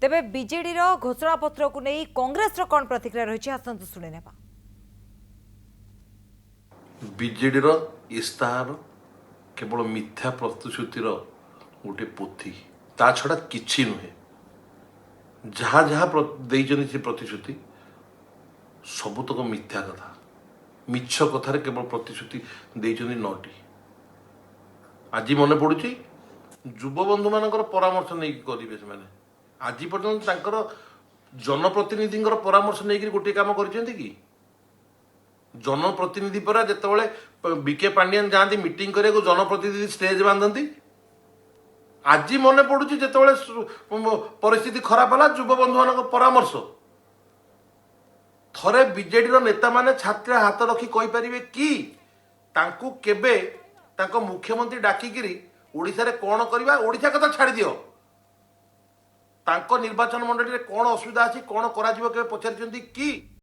तेबे बीजेडी घोषणा पत्र को नहीं कांग्रेस कौन प्रतिक्रिया रही आसतु शुणी नेबा। बीजेडी इस्ताहार केवल मिथ्या प्रतिश्रुतिर गोटे पोथी ता छड़ा किछि नुहे। जहाँ जहाँ से प्रतिश्रुति सबुतक मिथ्या कथा मिछ कथार केवल प्रतिश्रुति देइछन्ति 9टी। आज मन पड़ुछि युवबंधु मानकर परामर्श नहीं करेंगे से आज पर्यटन जनप्रतिनिधि परामर्श नहीं गोटे काम कर कि जनप्रतिनिधि पर जिते बीके पांडियन जाती मीटिंग करने जनप्रतिनिधि स्टेज बांधती। आज मन पड़ुछि जिते परिस्थिति खराब है युवबंधु मान परामर्श थरे बीजेडी नेता माने छात्र हाथ रखी कहींपर कि तांकु केबे तांको मुख्यमंत्री डाकिकी ओडिशा रे कौन करवा ओडिशा कथा छाड़ दियो तांको निर्वाचन मंडली रे कौन असुविधा अच्छी कौन करा पचारि कि